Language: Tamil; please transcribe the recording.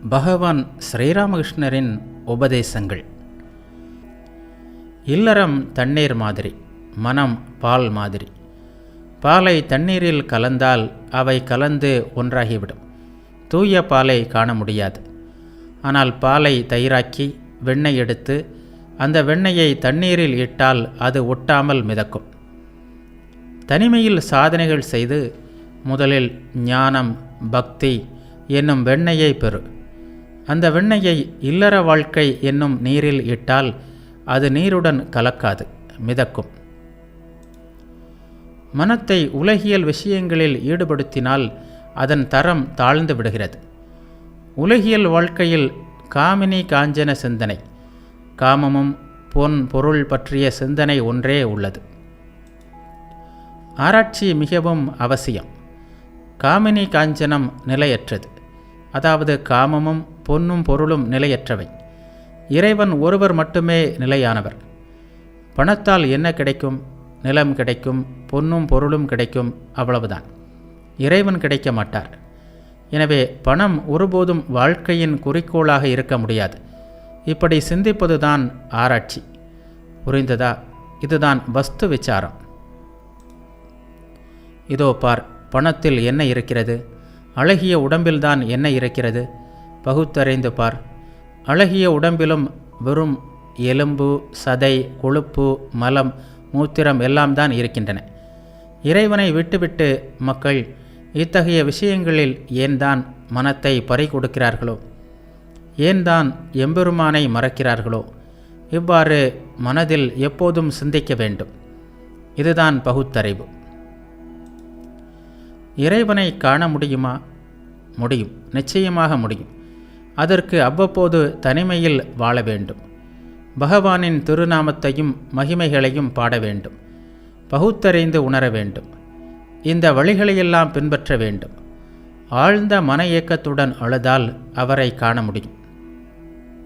பகவான் ஸ்ரீராமகிருஷ்ணரின் உபதேசங்கள். இல்லறம் தண்ணீர் மாதிரி, மனம் பால் மாதிரி. பாலை தண்ணீரில் கலந்தால் அவை கலந்து ஒன்றாகிவிடும். தூய பாலை காண முடியாது. ஆனால் பாலை தயிராக்கி வெண்ணெய் எடுத்து அந்த வெண்ணெயை தண்ணீரில் இட்டால் அது ஒட்டாமல் மிதக்கும். தனிமையில் சாதனைகள் செய்து முதலில் ஞானம், பக்தி என்னும் வெண்ணெயை பெறு. அந்த வெண்ணெயை இல்லற வாழ்க்கை என்னும் நீரில் இட்டால் அது நீருடன் கலக்காது, மிதக்கும். மனத்தை உலகியல் விஷயங்களில் ஈடுபடுத்தினால் அதன் தரம் தாழ்ந்து விடுகிறது. உலகியல் வாழ்க்கையில் காமினி காஞ்சன சிந்தனை, காமமும் பொன் பொருள் பற்றிய சிந்தனை ஒன்றே உள்ளது. ஆராய்ச்சி மிகவும் அவசியம். காமினி காஞ்சனம் நிலையற்றது. அதாவது காமமும் பொன்னும் பொருளும் நிலையற்றவை. இறைவன் ஒருவர் மட்டுமே நிலையானவர். பணத்தால் என்ன கிடைக்கும்? நிலம் கிடைக்கும், பொன்னும் பொருளும் கிடைக்கும், அவ்வளவுதான். இறைவன் கிடைக்க மாட்டார். எனவே பணம் ஒருபோதும் வாழ்க்கையின் குறிக்கோளாக இருக்க முடியாது. இப்படி சிந்திப்பதுதான் ஆராய்ச்சி. புரிந்ததா? இதுதான் வஸ்து விசாரம். இதோ பார், பணத்தில் என்ன இருக்கிறது? அழகிய உடம்பில்தான் என்ன இருக்கிறது? பகுத்தறிந்து பார். அழகிய உடம்பிலும் வெறும் எலும்பு, சதை, கொழுப்பு, மலம், மூத்திரம் எல்லாம் தான் இருக்கின்றன. இறைவனை விட்டுவிட்டு மக்கள் இத்தகைய விஷயங்களில் ஏன்தான் மனத்தை பறி கொடுக்கிறார்களோ, ஏன்தான் எம்பெருமானை மறக்கிறார்களோ? இவ்வாறு மனதில் எப்போதும் சிந்திக்க வேண்டும். இதுதான் பகுத்தறிவு. இறைவனை காண முடியுமா? முடியும், நிச்சயமாக முடியும். அதற்கு அவ்வப்போது தனிமையில் வாழ வேண்டும். பகவானின் திருநாமத்தையும் மகிமைகளையும் பாட வேண்டும். பகுத்தறிந்து உணர வேண்டும். இந்த வழிகளையெல்லாம் பின்பற்ற வேண்டும். ஆழ்ந்த மன இயக்கத்துடன் அழுதால் அவரை காண முடியும்.